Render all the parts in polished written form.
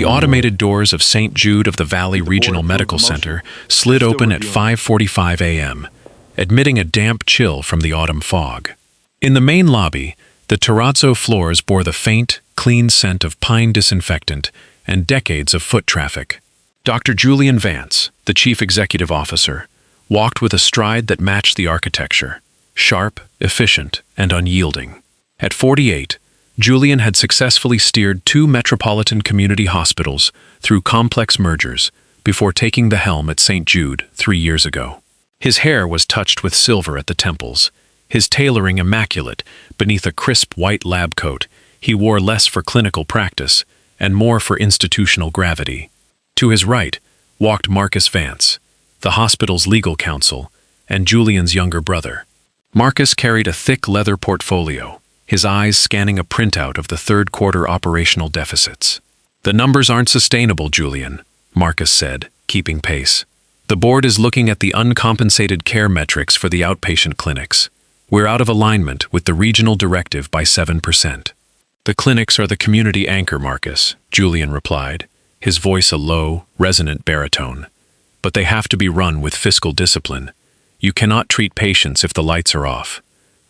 The automated doors of St. Jude of the Valley Regional Medical Center slid open at 5:45 a.m., admitting a damp chill from the autumn fog. In the main lobby, the terrazzo floors bore the faint, clean scent of pine disinfectant and decades of foot traffic. Dr. Julian Vance, the chief executive officer, walked with a stride that matched the architecture, sharp, efficient, and unyielding. At 48, Julian had successfully steered 2 metropolitan community hospitals through complex mergers before taking the helm at St. Jude 3 years ago. His hair was touched with silver at the temples, his tailoring immaculate beneath a crisp white lab coat. He wore less for clinical practice and more for institutional gravity. To his right walked Marcus Vance, the hospital's legal counsel, and Julian's younger brother. Marcus carried a thick leather portfolio, his eyes scanning a printout of the third quarter operational deficits. "The numbers aren't sustainable, Julian," Marcus said, keeping pace. "The board is looking at the uncompensated care metrics for the outpatient clinics. We're out of alignment with the regional directive by 7%. "The clinics are the community anchor, Marcus," Julian replied, his voice a low, resonant baritone. "But they have to be run with fiscal discipline. You cannot treat patients if the lights are off.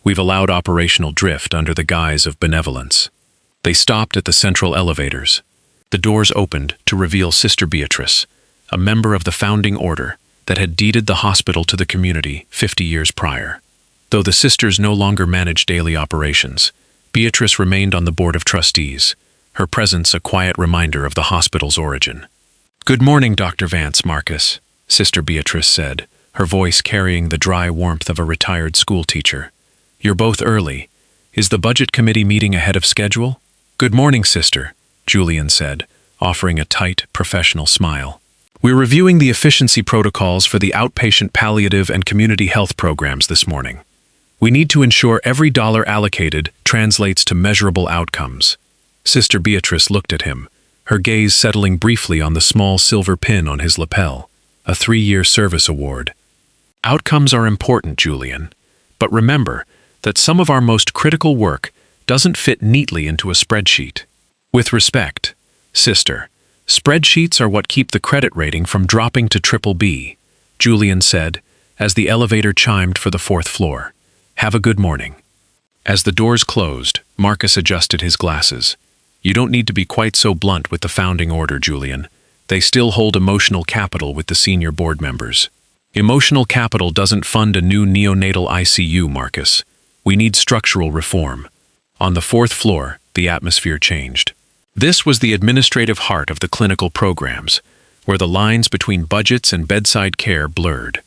We've allowed operational drift under the guise of benevolence." They stopped at the central elevators. The doors opened to reveal Sister Beatrice, a member of the founding order that had deeded the hospital to the community 50 years prior. Though the sisters no longer managed daily operations, Beatrice remained on the board of trustees, her presence a quiet reminder of the hospital's origin. "Good morning, Dr. Vance, Marcus," Sister Beatrice said, her voice carrying the dry warmth of a retired schoolteacher. "You're both early. Is the budget committee meeting ahead of schedule?" "Good morning, Sister," Julian said, offering a tight, professional smile. "We're reviewing the efficiency protocols for the outpatient palliative and community health programs this morning. We need to ensure every dollar allocated translates to measurable outcomes." Sister Beatrice looked at him, her gaze settling briefly on the small silver pin on his lapel, a 3-year service award. "Outcomes are important, Julian, but remember that some of our most critical work doesn't fit neatly into a spreadsheet. With respect, Sister, spreadsheets are what keep the credit rating from dropping to BBB," Julian said, as the elevator chimed for the 4th floor. "Have a good morning." As the doors closed, Marcus adjusted his glasses. "You don't need to be quite so blunt with the founding order, Julian. They still hold emotional capital with the senior board members." "Emotional capital doesn't fund a new neonatal ICU, Marcus. We need structural reform." On the 4th floor, the atmosphere changed. This was the administrative heart of the clinical programs, where the lines between budgets and bedside care blurred.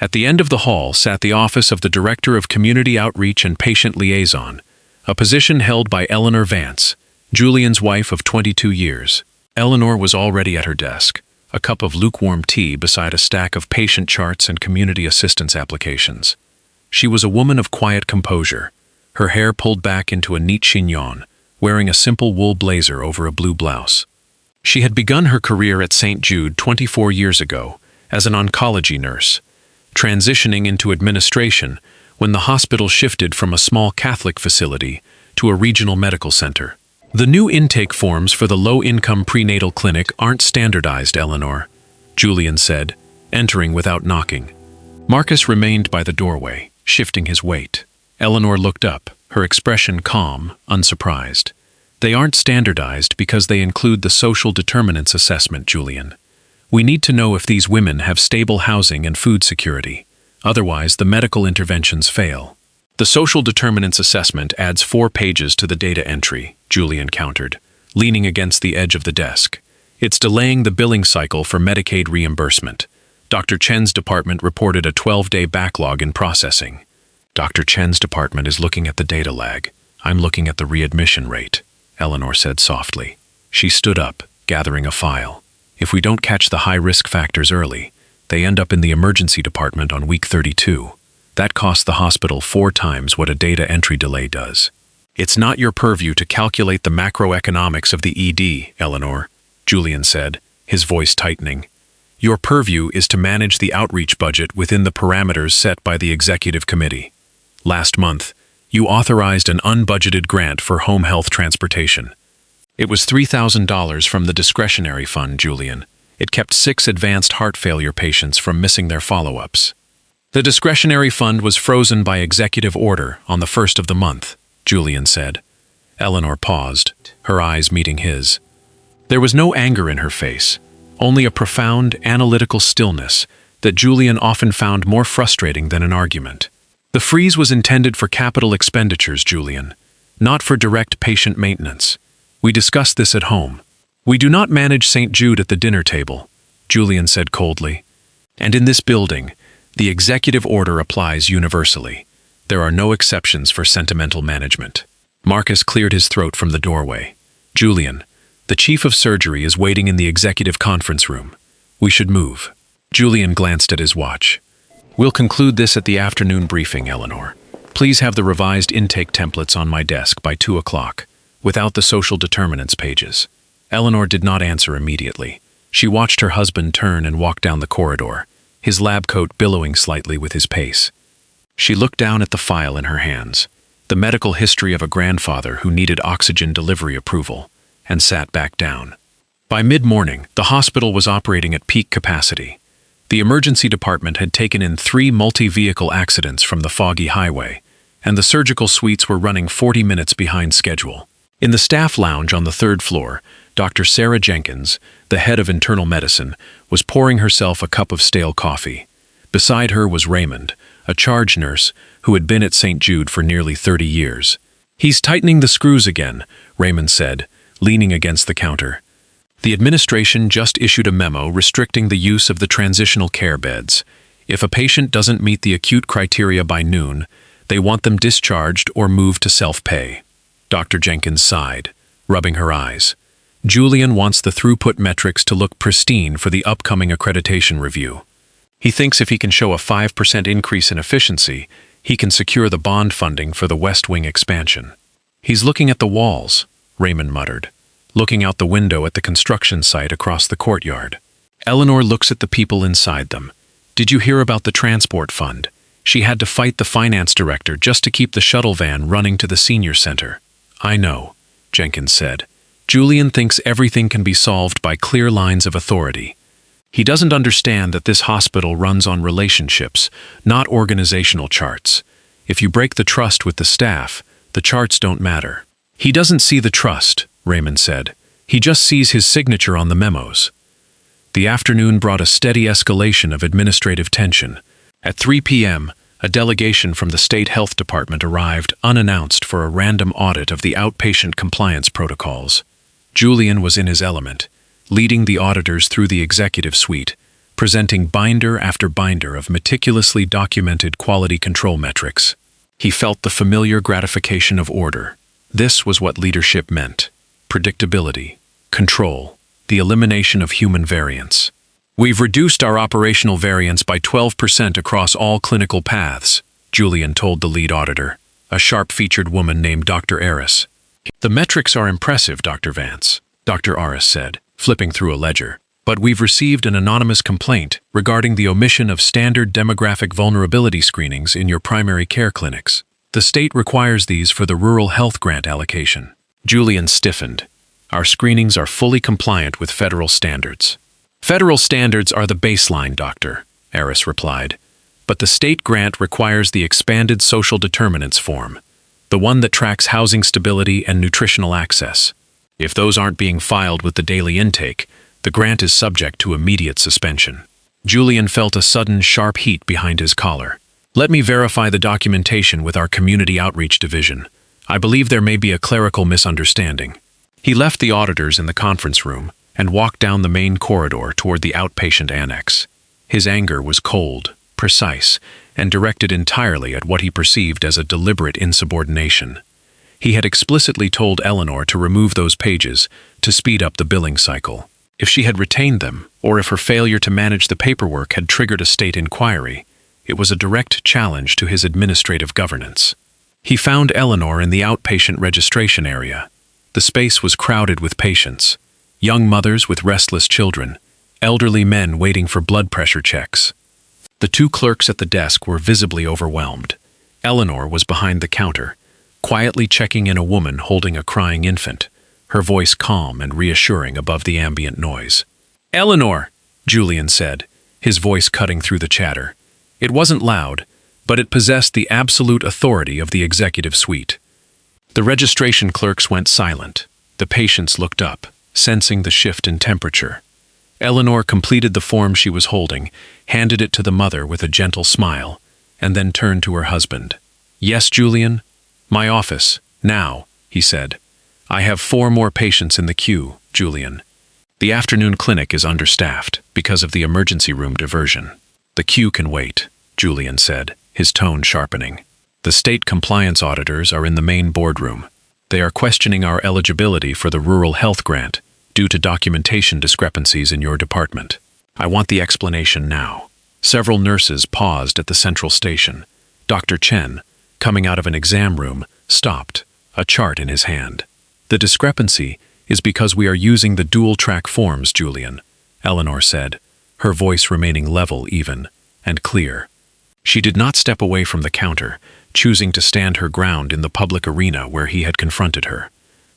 At the end of the hall sat the office of the Director of Community Outreach and Patient Liaison, a position held by Eleanor Vance, Julian's wife of 22 years. Eleanor was already at her desk, a cup of lukewarm tea beside a stack of patient charts and community assistance applications. She was a woman of quiet composure, her hair pulled back into a neat chignon, wearing a simple wool blazer over a blue blouse. She had begun her career at St. Jude 24 years ago as an oncology nurse, transitioning into administration when the hospital shifted from a small Catholic facility to a regional medical center. "The new intake forms for the low-income prenatal clinic aren't standardized, Eleanor," Julian said, entering without knocking. Marcus remained by the doorway, shifting his weight. Eleanor looked up, her expression calm, unsurprised. "They aren't standardized because they include the social determinants assessment, Julian. We need to know if these women have stable housing and food security. Otherwise, the medical interventions fail." "The social determinants assessment adds 4 pages to the data entry," Julian countered, leaning against the edge of the desk. "It's delaying the billing cycle for Medicaid reimbursement. Dr. Chen's department reported a 12-day backlog in processing." "Dr. Chen's department is looking at the data lag. I'm looking at the readmission rate," Eleanor said softly. She stood up, gathering a file. "If we don't catch the high-risk factors early, they end up in the emergency department on week 32. That costs the hospital 4 times what a data entry delay does." "It's not your purview to calculate the macroeconomics of the ED, Eleanor," Julian said, his voice tightening. "Your purview is to manage the outreach budget within the parameters set by the executive committee. Last month, you authorized an unbudgeted grant for home health transportation. It was $3,000 from the discretionary fund, Julian. It kept 6 advanced heart failure patients from missing their follow-ups. The discretionary fund was frozen by executive order on the 1st of the month, Julian said. Eleanor paused, her eyes meeting his. There was no anger in her face, only a profound, analytical stillness that Julian often found more frustrating than an argument. The freeze was intended for capital expenditures, Julian, not for direct patient maintenance. We discussed this at home. We do not manage St. Jude at the dinner table, Julian said coldly. And in this building, the executive order applies universally. There are no exceptions for sentimental management. Marcus cleared his throat from the doorway. Julian, the chief of surgery is waiting in the executive conference room. We should move. Julian glanced at his watch. We'll conclude this at the afternoon briefing, Eleanor. Please have the revised intake templates on my desk by 2 o'clock, without the social determinants pages. Eleanor did not answer immediately. She watched her husband turn and walk down the corridor, his lab coat billowing slightly with his pace. She looked down at the file in her hands, the medical history of a grandfather who needed oxygen delivery approval, and sat back down. By mid-morning, the hospital was operating at peak capacity. The emergency department had taken in 3 multi-vehicle accidents from the foggy highway, and the surgical suites were running 40 minutes behind schedule. In the staff lounge on the 3rd floor, Dr. Sarah Jenkins, the head of internal medicine, was pouring herself a cup of stale coffee. Beside her was Raymond, a charge nurse who had been at St. Jude for nearly 30 years. He's tightening the screws again, Raymond said, leaning against the counter. The administration just issued a memo restricting the use of the transitional care beds. If a patient doesn't meet the acute criteria by noon, they want them discharged or moved to self-pay. Dr. Jenkins sighed, rubbing her eyes. Julian wants the throughput metrics to look pristine for the upcoming accreditation review. He thinks if he can show a 5% increase in efficiency, he can secure the bond funding for the West Wing expansion. He's looking at the walls, Raymond muttered, looking out the window at the construction site across the courtyard. Eleanor looks at the people inside them. Did you hear about the transport fund? She had to fight the finance director just to keep the shuttle van running to the senior center. I know, Jenkins said. Julian thinks everything can be solved by clear lines of authority. He doesn't understand that this hospital runs on relationships, not organizational charts. If you break the trust with the staff, the charts don't matter. He doesn't see the trust, Raymond said. He just sees his signature on the memos. The afternoon brought a steady escalation of administrative tension. At 3 p.m., a delegation from the State Health Department arrived unannounced for a random audit of the outpatient compliance protocols. Julian was in his element, leading the auditors through the executive suite, presenting binder after binder of meticulously documented quality control metrics. He felt the familiar gratification of order. This was what leadership meant: predictability, control, the elimination of human variance. We've reduced our operational variance by 12% across all clinical paths, Julian told the lead auditor, a sharp-featured woman named Dr. Aris. The metrics are impressive, Dr. Vance, Dr. Aris said, flipping through a ledger. But we've received an anonymous complaint regarding the omission of standard demographic vulnerability screenings in your primary care clinics. The state requires these for the rural health grant allocation. Julian stiffened. Our screenings are fully compliant with federal standards. Federal standards are the baseline, Doctor, Aris replied. But the state grant requires the expanded social determinants form, the one that tracks housing stability and nutritional access. If those aren't being filed with the daily intake, the grant is subject to immediate suspension. Julian felt a sudden sharp heat behind his collar. Let me verify the documentation with our community outreach division. I believe there may be a clerical misunderstanding. He left the auditors in the conference room and walked down the main corridor toward the outpatient annex. His anger was cold, precise, and directed entirely at what he perceived as a deliberate insubordination. He had explicitly told Eleanor to remove those pages to speed up the billing cycle. If she had retained them, or if her failure to manage the paperwork had triggered a state inquiry, it was a direct challenge to his administrative governance. He found Eleanor in the outpatient registration area. The space was crowded with patients, young mothers with restless children, elderly men waiting for blood pressure checks. The 2 clerks at the desk were visibly overwhelmed. Eleanor was behind the counter, quietly checking in a woman holding a crying infant, her voice calm and reassuring above the ambient noise. "Eleanor," Julian said, his voice cutting through the chatter. It wasn't loud, but it possessed the absolute authority of the executive suite. The registration clerks went silent. The patients looked up, sensing the shift in temperature. Eleanor completed the form she was holding, handed it to the mother with a gentle smile, and then turned to her husband. "Yes, Julian? My office, now," he said. "I have 4 more patients in the queue, Julian. The afternoon clinic is understaffed because of the emergency room diversion." "The queue can wait," Julian said, his tone sharpening. "The state compliance auditors are in the main boardroom. They are questioning our eligibility for the rural health grant due to documentation discrepancies in your department. I want the explanation now." Several nurses paused at the central station. Dr. Chen, coming out of an exam room, stopped, a chart in his hand. "The discrepancy is because we are using the dual-track forms, Julian," Eleanor said, her voice remaining level, even, and clear. She did not step away from the counter, choosing to stand her ground in the public arena where he had confronted her.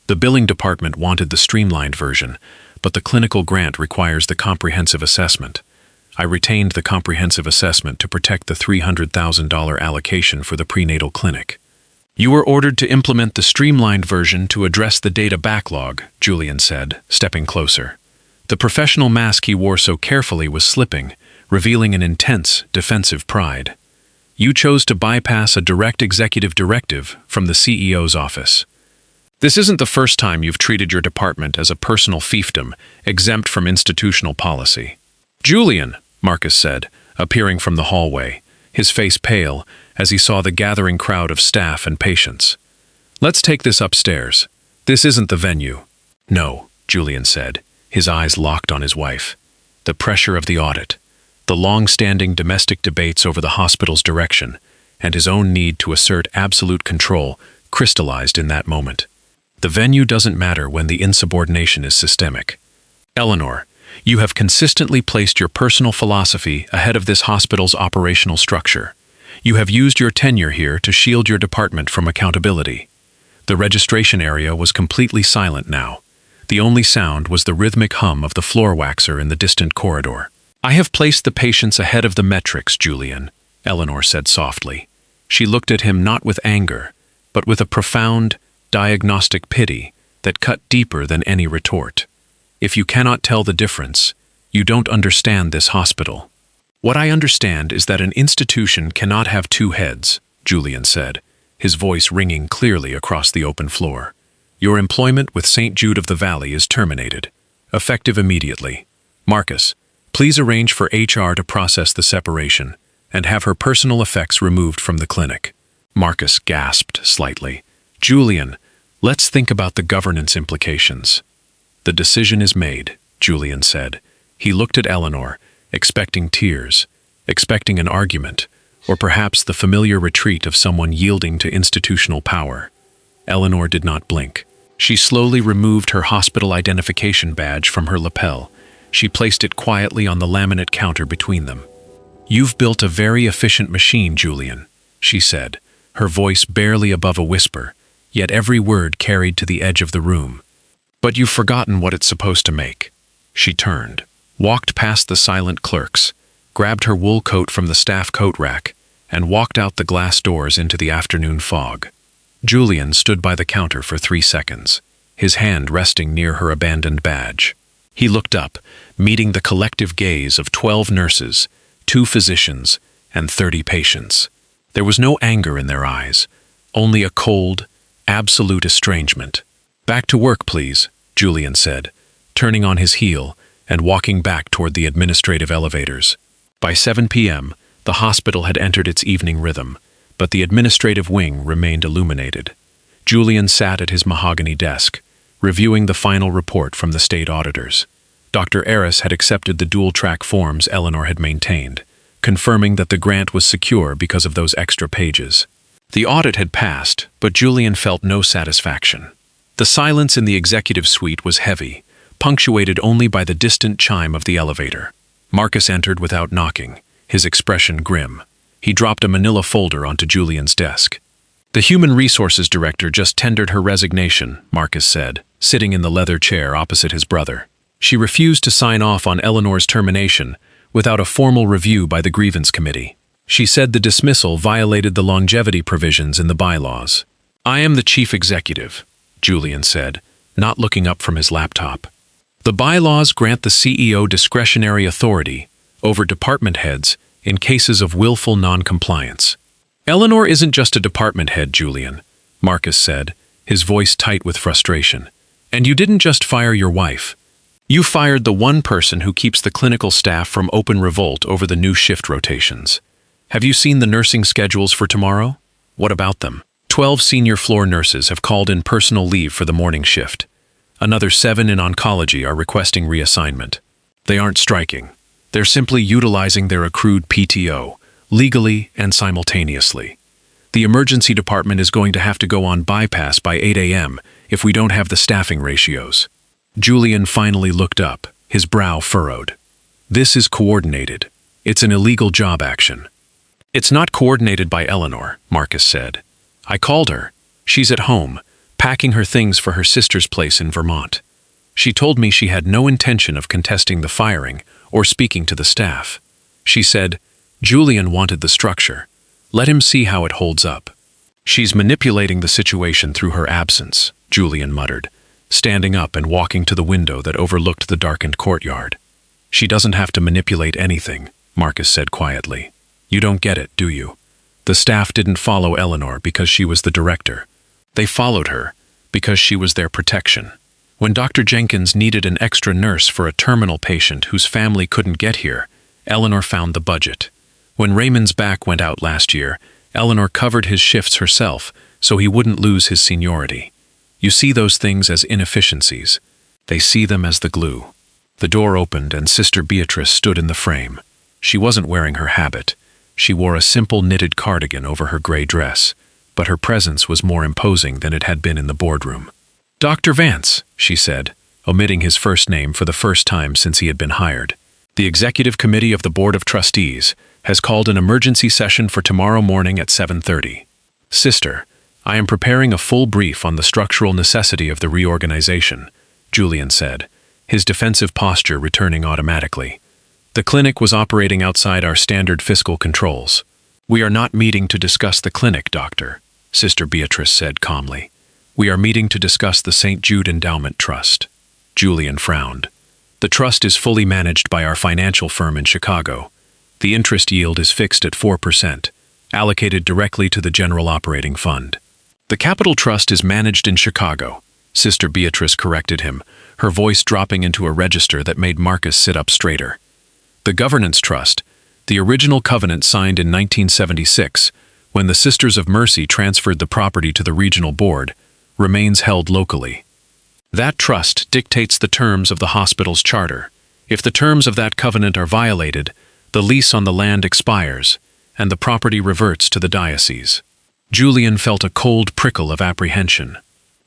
The billing department wanted the streamlined version, but the clinical grant requires the comprehensive assessment. I retained the comprehensive assessment to protect the $300,000 allocation for the prenatal clinic. "You were ordered to implement the streamlined version to address the data backlog," Julian said, stepping closer. The professional mask he wore so carefully was slipping, revealing an intense, defensive pride. "You chose to bypass a direct executive directive from the CEO's office. This isn't the first time you've treated your department as a personal fiefdom, exempt from institutional policy." "Julian," Marcus said, appearing from the hallway, his face pale as he saw the gathering crowd of staff and patients. "Let's take this upstairs. This isn't the venue." "No," Julian said, his eyes locked on his wife. The pressure of the audit, the long-standing domestic debates over the hospital's direction, and his own need to assert absolute control crystallized in that moment. The venue doesn't matter when the insubordination is systemic. "Eleanor, you have consistently placed your personal philosophy ahead of this hospital's operational structure. You have used your tenure here to shield your department from accountability." The registration area was completely silent now. The only sound was the rhythmic hum of the floor waxer in the distant corridor. "I have placed the patients ahead of the metrics, Julian," Eleanor said softly. She looked at him not with anger, but with a profound, diagnostic pity that cut deeper than any retort. "If you cannot tell the difference, you don't understand this hospital." "What I understand is that an institution cannot have 2 heads," Julian said, his voice ringing clearly across the open floor. "Your employment with St. Jude of the Valley is terminated, effective immediately. Marcus, please arrange for HR to process the separation and have her personal effects removed from the clinic." Marcus gasped slightly. "Julian, let's think about the governance implications." "The decision is made," Julian said. He looked at Eleanor, expecting tears, expecting an argument, or perhaps the familiar retreat of someone yielding to institutional power. Eleanor did not blink. She slowly removed her hospital identification badge from her lapel. She placed it quietly on the laminate counter between them. "You've built a very efficient machine, Julian," she said, her voice barely above a whisper, yet every word carried to the edge of the room. "But you've forgotten what it's supposed to make." She turned, walked past the silent clerks, grabbed her wool coat from the staff coat rack, and walked out the glass doors into the afternoon fog. Julian stood by the counter for 3 seconds, his hand resting near her abandoned badge. He looked up, meeting the collective gaze of 12 nurses, 2 physicians, and 30 patients. There was no anger in their eyes, only a cold, absolute estrangement. "Back to work, please," Julian said, turning on his heel and walking back toward the administrative elevators. By 7 p.m., the hospital had entered its evening rhythm, but the administrative wing remained illuminated. Julian sat at his mahogany desk, reviewing the final report from the state auditors. Dr. Eris had accepted the dual-track forms Eleanor had maintained, confirming that the grant was secure because of those extra pages. The audit had passed, but Julian felt no satisfaction. The silence in the executive suite was heavy, punctuated only by the distant chime of the elevator. Marcus entered without knocking, his expression grim. He dropped a manila folder onto Julian's desk. "The Human Resources Director just tendered her resignation," Marcus said, sitting in the leather chair opposite his brother. She refused to sign off on Eleanor's termination without a formal review by the grievance committee. She said the dismissal violated the longevity provisions in the bylaws. "I am the chief executive," Julian said, not looking up from his laptop. "The bylaws grant the CEO discretionary authority over department heads in cases of willful non-compliance." "Eleanor isn't just a department head, Julian," Marcus said, his voice tight with frustration. "And you didn't just fire your wife. You fired the one person who keeps the clinical staff from open revolt over the new shift rotations. Have you seen the nursing schedules for tomorrow? What about them? 12 senior floor nurses have called in personal leave for the morning shift. Another 7 in oncology are requesting reassignment. They aren't striking. They're simply utilizing their accrued PTO, legally and simultaneously. The emergency department is going to have to go on bypass by 8 a.m. if we don't have the staffing ratios." Julian finally looked up, his brow furrowed. "This is coordinated. It's an illegal job action." "It's not coordinated by Eleanor," Marcus said. "I called her. She's at home, packing her things for her sister's place in Vermont. She told me she had no intention of contesting the firing or speaking to the staff. She said, 'Julian wanted the structure. Let him see how it holds up.'" "She's manipulating the situation through her absence," Julian muttered, standing up and walking to the window that overlooked the darkened courtyard. "She doesn't have to manipulate anything," Marcus said quietly. "You don't get it, do you? The staff didn't follow Eleanor because she was the director. They followed her because she was their protection. When Dr. Jenkins needed an extra nurse for a terminal patient whose family couldn't get here, Eleanor found the budget. When Raymond's back went out last year, Eleanor covered his shifts herself so he wouldn't lose his seniority. You see those things as inefficiencies. They see them as the glue." The door opened and Sister Beatrice stood in the frame. She wasn't wearing her habit. She wore a simple knitted cardigan over her gray dress, but her presence was more imposing than it had been in the boardroom. "Dr. Vance," she said, omitting his first name for the first time since he had been hired. "The Executive Committee of the Board of Trustees has called an emergency session for tomorrow morning at 7:30. Sister, I am preparing a full brief on the structural necessity of the reorganization," Julian said, his defensive posture returning automatically. "The clinic was operating outside our standard fiscal controls." "We are not meeting to discuss the clinic, Doctor," Sister Beatrice said calmly. "We are meeting to discuss the St. Jude Endowment Trust." Julian frowned. "The trust is fully managed by our financial firm in Chicago. The interest yield is fixed at 4%, allocated directly to the general operating fund." "The Capital Trust is managed in Chicago," Sister Beatrice corrected him, her voice dropping into a register that made Marcus sit up straighter. "The Governance Trust, the original covenant signed in 1976, when the Sisters of Mercy transferred the property to the regional board, remains held locally. That trust dictates the terms of the hospital's charter. If the terms of that covenant are violated, the lease on the land expires, and the property reverts to the diocese." Julian felt a cold prickle of apprehension.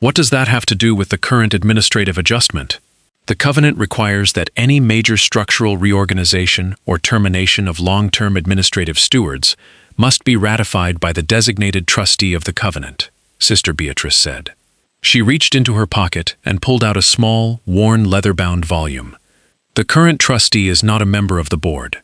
"What does that have to do with the current administrative adjustment?" "The covenant requires that any major structural reorganization or termination of long-term administrative stewards must be ratified by the designated trustee of the covenant," Sister Beatrice said. She reached into her pocket and pulled out a small, worn leather-bound volume. "The current trustee is not a member of the board.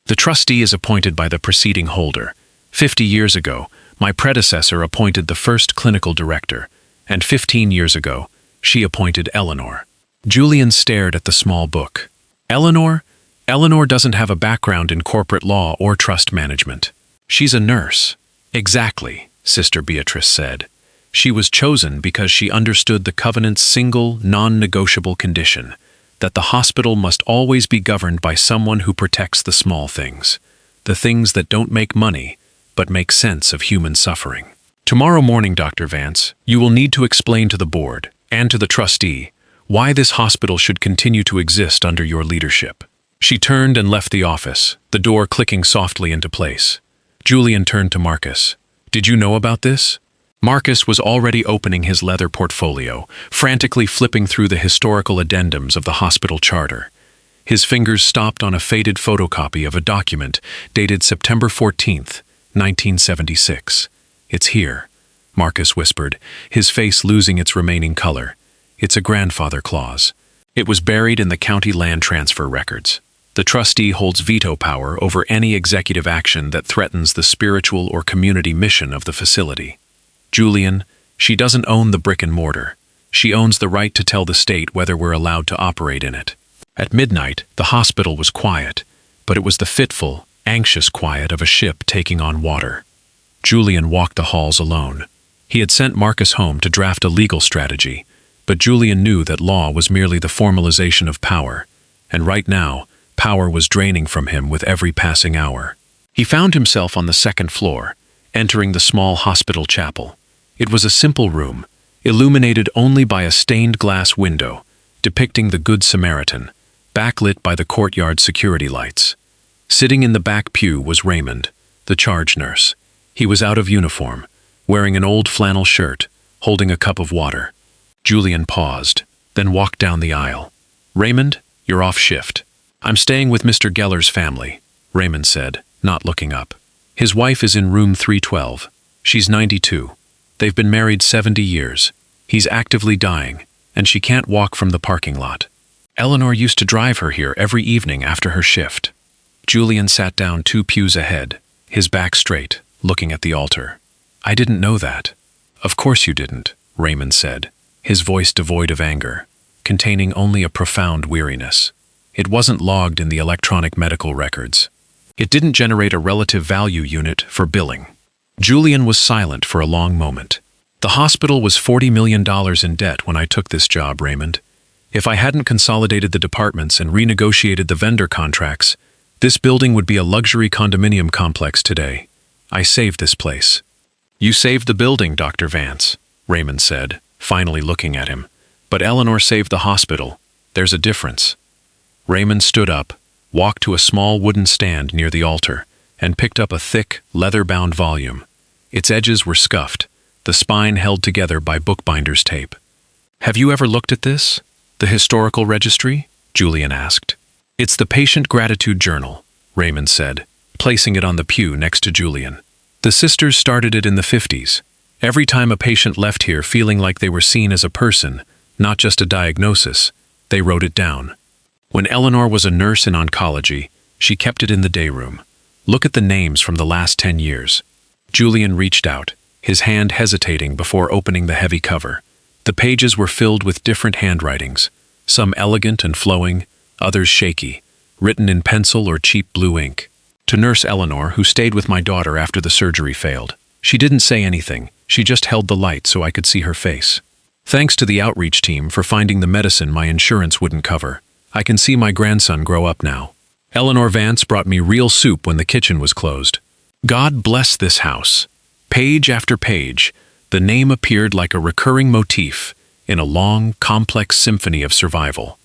The trustee is appointed by the preceding holder. 50 years ago, my predecessor appointed the first clinical director, and 15 years ago, she appointed Eleanor." Julian stared at the small book. "Eleanor? Eleanor doesn't have a background in corporate law or trust management. She's a nurse." "Exactly," Sister Beatrice said. "She was chosen because she understood the covenant's single, non-negotiable condition, that the hospital must always be governed by someone who protects the small things, the things that don't make money, but make sense of human suffering. Tomorrow morning, Dr. Vance, you will need to explain to the board, and to the trustee, why this hospital should continue to exist under your leadership." She turned and left the office, the door clicking softly into place. Julian turned to Marcus. "Did you know about this?" Marcus was already opening his leather portfolio, frantically flipping through the historical addendums of the hospital charter. His fingers stopped on a faded photocopy of a document dated September 14th, 1976. "It's here," Marcus whispered, his face losing its remaining color. It's a grandfather clause. It was buried in the county land transfer records. The trustee holds veto power over any executive action that threatens the spiritual or community mission of the facility. Julian, she doesn't own the brick and mortar. She owns the right to tell the state whether we're allowed to operate in it. At midnight, the hospital was quiet, but it was the fitful, anxious quiet of a ship taking on water. Julian walked the halls alone. He had sent Marcus home to draft a legal strategy, but Julian knew that law was merely the formalization of power, and right now, power was draining from him with every passing hour. He found himself on the second floor, entering the small hospital chapel. It was a simple room, illuminated only by a stained glass window, depicting the Good Samaritan, backlit by the courtyard security lights. Sitting in the back pew was Raymond, the charge nurse. He was out of uniform, wearing an old flannel shirt, holding a cup of water. Julian paused, then walked down the aisle. "Raymond, you're off shift." "I'm staying with Mr. Geller's family," Raymond said, not looking up. "His wife is in room 312. She's 92. They've been married 70 years. He's actively dying, and she can't walk from the parking lot. Eleanor used to drive her here every evening after her shift." Julian sat down 2 pews ahead, his back straight, looking at the altar. "I didn't know that." "Of course you didn't," Raymond said, his voice devoid of anger, containing only a profound weariness. It wasn't logged in the electronic medical records. It didn't generate a relative value unit for billing. Julian was silent for a long moment. "The hospital was $40 million in debt when I took this job, Raymond. If I hadn't consolidated the departments and renegotiated the vendor contracts, this building would be a luxury condominium complex today. I saved this place." "You saved the building, Dr. Vance," Raymond said, finally looking at him. "But Eleanor saved the hospital. There's a difference." Raymond stood up, walked to a small wooden stand near the altar, and picked up a thick, leather-bound volume. Its edges were scuffed, the spine held together by bookbinder's tape. "Have you ever looked at this? The historical registry?" Julian asked. "It's the Patient Gratitude Journal," Raymond said, placing it on the pew next to Julian. "The sisters started it in the 50s. Every time a patient left here feeling like they were seen as a person, not just a diagnosis, they wrote it down. When Eleanor was a nurse in oncology, she kept it in the day room. Look at the names from the last 10 years. Julian reached out, his hand hesitating before opening the heavy cover. The pages were filled with different handwritings, some elegant and flowing, others shaky, written in pencil or cheap blue ink. "To Nurse Eleanor, who stayed with my daughter after the surgery failed. She didn't say anything, she just held the light so I could see her face. Thanks to the outreach team for finding the medicine my insurance wouldn't cover. I can see my grandson grow up now. Eleanor Vance brought me real soup when the kitchen was closed. God bless this house." Page after page, the name appeared like a recurring motif in a long, complex symphony of survival.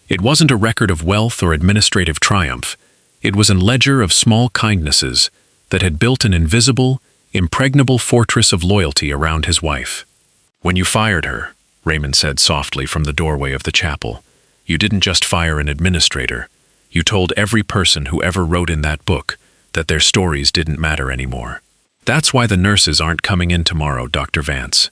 It wasn't a record of wealth or administrative triumph. It was a ledger of small kindnesses that had built an invisible, impregnable fortress of loyalty around his wife. "When you fired her," Raymond said softly from the doorway of the chapel, "you didn't just fire an administrator. You told every person who ever wrote in that book that their stories didn't matter anymore. That's why the nurses aren't coming in tomorrow, Dr. Vance.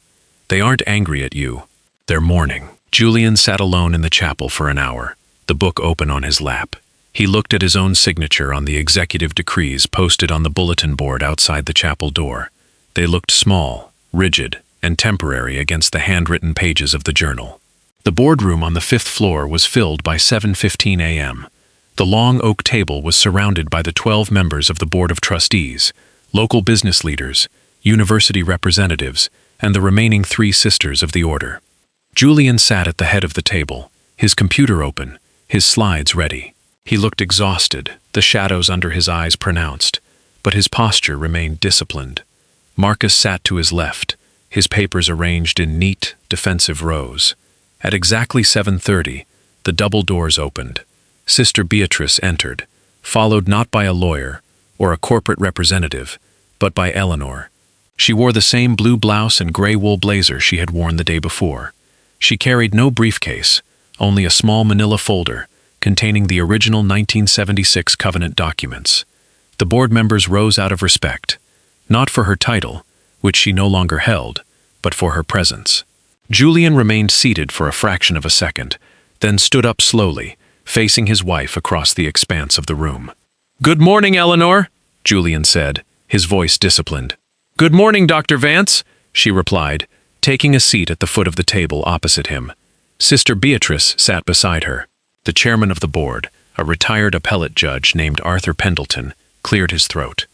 They aren't angry at you. They're mourning." Julian sat alone in the chapel for an hour, the book open on his lap. He looked at his own signature on the executive decrees posted on the bulletin board outside the chapel door. They looked small, rigid, and temporary against the handwritten pages of the journal. The boardroom on the 5th floor was filled by 7:15 a.m. The long oak table was surrounded by the 12 members of the Board of Trustees, local business leaders, university representatives, and the remaining 3 sisters of the order. Julian sat at the head of the table, his computer open, his slides ready. He looked exhausted, the shadows under his eyes pronounced, but his posture remained disciplined. Marcus sat to his left, his papers arranged in neat, defensive rows. At exactly 7:30, the double doors opened. Sister Beatrice entered, followed not by a lawyer or a corporate representative, but by Eleanor. She wore the same blue blouse and gray wool blazer she had worn the day before. She carried no briefcase, only a small manila folder containing the original 1976 covenant documents. The board members rose out of respect, not for her title, which she no longer held, but for her presence. Julian remained seated for a fraction of a second, then stood up slowly, facing his wife across the expanse of the room. "Good morning, Eleanor," Julian said, his voice disciplined. "Good morning, Dr. Vance," she replied, taking a seat at the foot of the table opposite him. Sister Beatrice sat beside her. The chairman of the board, a retired appellate judge named Arthur Pendleton, cleared his throat.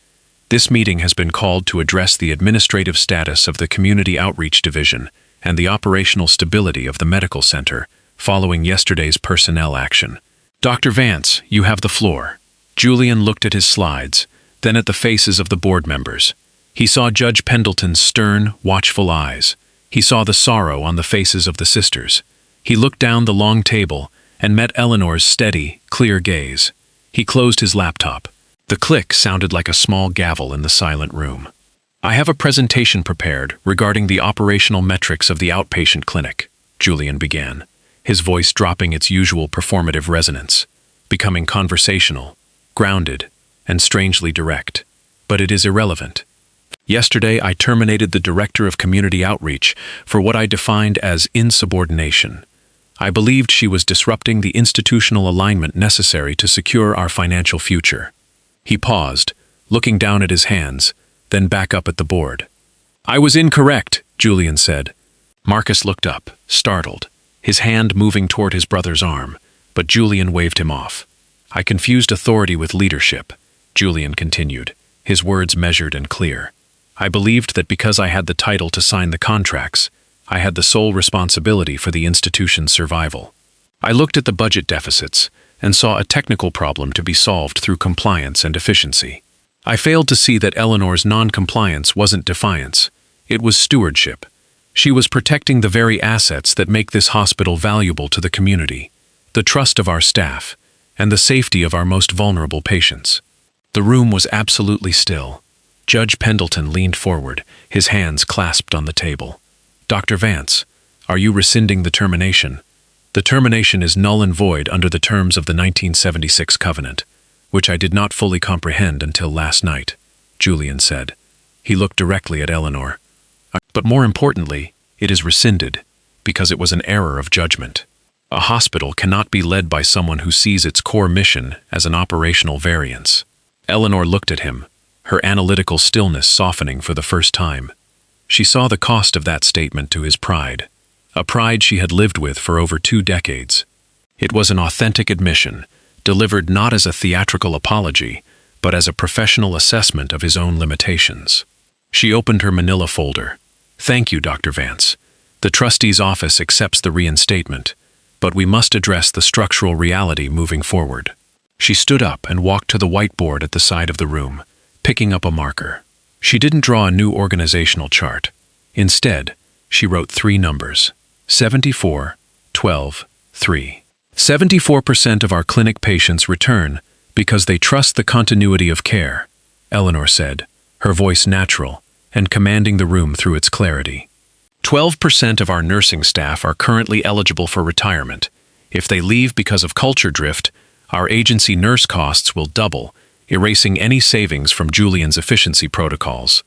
"This meeting has been called to address the administrative status of the Community Outreach Division and the operational stability of the medical center following yesterday's personnel action. Dr. Vance, you have the floor." Julian looked at his slides, then at the faces of the board members. He saw Judge Pendleton's stern, watchful eyes. He saw the sorrow on the faces of the sisters. He looked down the long table and met Eleanor's steady, clear gaze. He closed his laptop. The click sounded like a small gavel in the silent room. "I have a presentation prepared regarding the operational metrics of the outpatient clinic," Julian began, his voice dropping its usual performative resonance, becoming conversational, grounded, and strangely direct. "But it is irrelevant. Yesterday, I terminated the Director of Community Outreach for what I defined as insubordination. I believed she was disrupting the institutional alignment necessary to secure our financial future." He paused, looking down at his hands, then back up at the board. "I was incorrect," Julian said. Marcus looked up, startled, his hand moving toward his brother's arm, but Julian waved him off. "I confused authority with leadership," Julian continued, his words measured and clear. "I believed that because I had the title to sign the contracts, I had the sole responsibility for the institution's survival. I looked at the budget deficits and saw a technical problem to be solved through compliance and efficiency. I failed to see that Eleanor's non-compliance wasn't defiance, it was stewardship. She was protecting the very assets that make this hospital valuable to the community, the trust of our staff, and the safety of our most vulnerable patients." The room was absolutely still. Judge Pendleton leaned forward, his hands clasped on the table. "Dr. Vance, are you rescinding the termination?" "The termination is null and void under the terms of the 1976 covenant, which I did not fully comprehend until last night," Julian said. He looked directly at Eleanor. "But more importantly, it is rescinded, because it was an error of judgment. A hospital cannot be led by someone who sees its core mission as an operational variance." Eleanor looked at him, her analytical stillness softening for the first time. She saw the cost of that statement to his pride, a pride she had lived with for over 2 decades. It was an authentic admission, delivered not as a theatrical apology, but as a professional assessment of his own limitations. She opened her manila folder. "Thank you, Dr. Vance. The trustee's office accepts the reinstatement, but we must address the structural reality moving forward." She stood up and walked to the whiteboard at the side of the room, picking up a marker. She didn't draw a new organizational chart. Instead, she wrote 3 numbers: 74, 12, 3. 74% of our clinic patients return because they trust the continuity of care, Eleanor said, her voice natural and commanding the room through its clarity. 12% of our nursing staff are currently eligible for retirement. If they leave because of culture drift, our agency nurse costs will double, erasing any savings from Julian's efficiency protocols.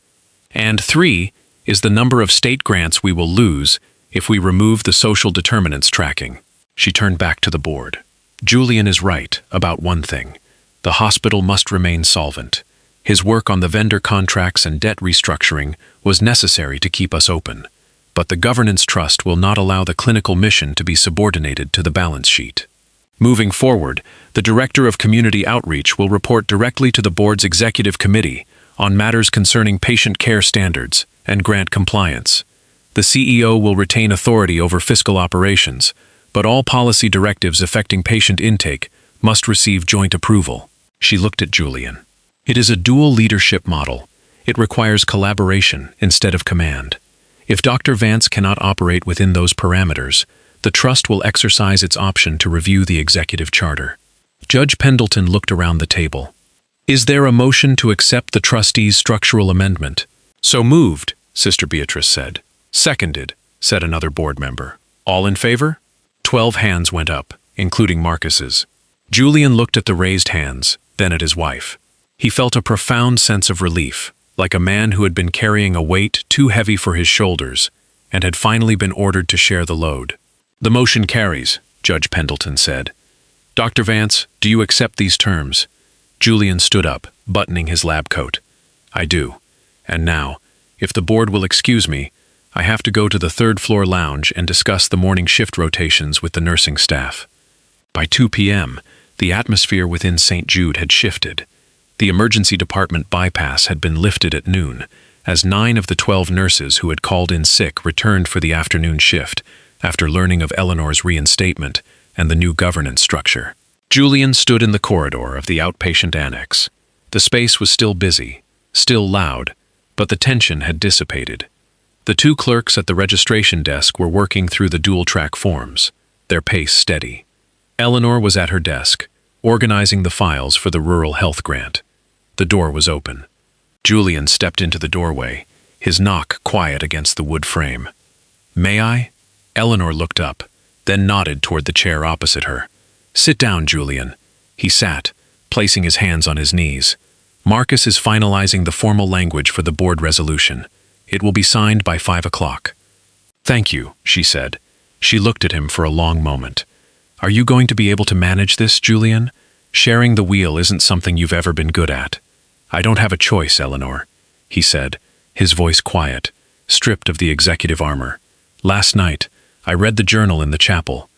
And 3 is the number of state grants we will lose if we remove the social determinants tracking. She turned back to the board. Julian is right about one thing. The hospital must remain solvent. His work on the vendor contracts and debt restructuring was necessary to keep us open. But the governance trust will not allow the clinical mission to be subordinated to the balance sheet. Moving forward, the Director of Community Outreach will report directly to the board's executive committee on matters concerning patient care standards and grant compliance. The CEO will retain authority over fiscal operations, but all policy directives affecting patient intake must receive joint approval. She looked at Julian. It is a dual leadership model. It requires collaboration instead of command. If Dr. Vance cannot operate within those parameters, the trust will exercise its option to review the executive charter. Judge Pendleton looked around the table. "Is there a motion to accept the trustee's structural amendment?" "So moved," Sister Beatrice said. "Seconded," said another board member. "All in favor?" 12 hands went up, including Marcus's. Julian looked at the raised hands, then at his wife. He felt a profound sense of relief, like a man who had been carrying a weight too heavy for his shoulders, and had finally been ordered to share the load. "The motion carries," Judge Pendleton said. "Dr. Vance, do you accept these terms?" Julian stood up, buttoning his lab coat. "I do. And now, if the board will excuse me, I have to go to the third-floor lounge and discuss the morning shift rotations with the nursing staff." By 2 p.m., the atmosphere within St. Jude had shifted. The emergency department bypass had been lifted at noon, as 9 of the 12 nurses who had called in sick returned for the afternoon shift after learning of Eleanor's reinstatement and the new governance structure. Julian stood in the corridor of the outpatient annex. The space was still busy, still loud, but the tension had dissipated. The 2 clerks at the registration desk were working through the dual-track forms, their pace steady. Eleanor was at her desk, organizing the files for the rural health grant. The door was open. Julian stepped into the doorway, his knock quiet against the wood frame. "May I?" Eleanor looked up, then nodded toward the chair opposite her. "Sit down, Julian." He sat, placing his hands on his knees. "Marcus is finalizing the formal language for the board resolution. It will be signed by 5 o'clock. "Thank you," she said. She looked at him for a long moment. "Are you going to be able to manage this, Julian? Sharing the wheel isn't something you've ever been good at." "I don't have a choice, Eleanor," he said, his voice quiet, stripped of the executive armor. "Last night, I read the journal in the chapel.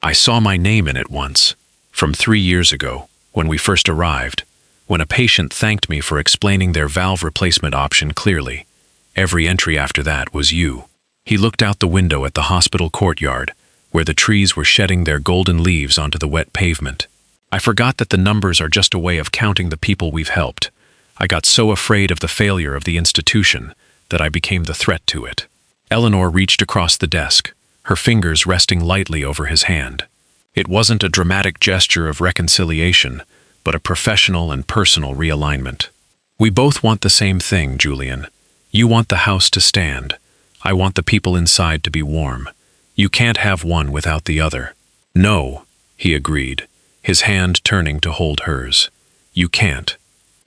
I saw my name in it once, from 3 years ago, when we first arrived, when a patient thanked me for explaining their valve replacement option clearly. Every entry after that was you." He looked out the window at the hospital courtyard, where the trees were shedding their golden leaves onto the wet pavement. "I forgot that the numbers are just a way of counting the people we've helped. I got so afraid of the failure of the institution that I became the threat to it." Eleanor reached across the desk, her fingers resting lightly over his hand. It wasn't a dramatic gesture of reconciliation, but a professional and personal realignment. "We both want the same thing, Julian. You want the house to stand. I want the people inside to be warm. You can't have one without the other." "No," he agreed, his hand turning to hold hers. "You can't."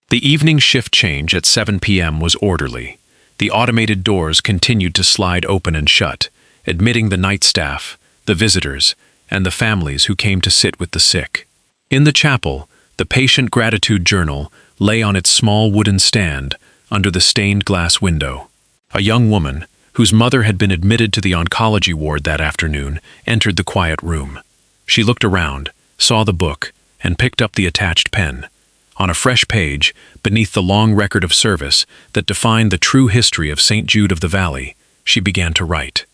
The evening shift change at 7 p.m. was orderly. The automated doors continued to slide open and shut, admitting the night staff, the visitors, and the families who came to sit with the sick. In the chapel, the patient gratitude journal lay on its small wooden stand under the stained glass window. A young woman, whose mother had been admitted to the oncology ward that afternoon, entered the quiet room. She looked around, saw the book, and picked up the attached pen. On a fresh page, beneath the long record of service that defined the true history of St. Jude of the Valley, she began to write.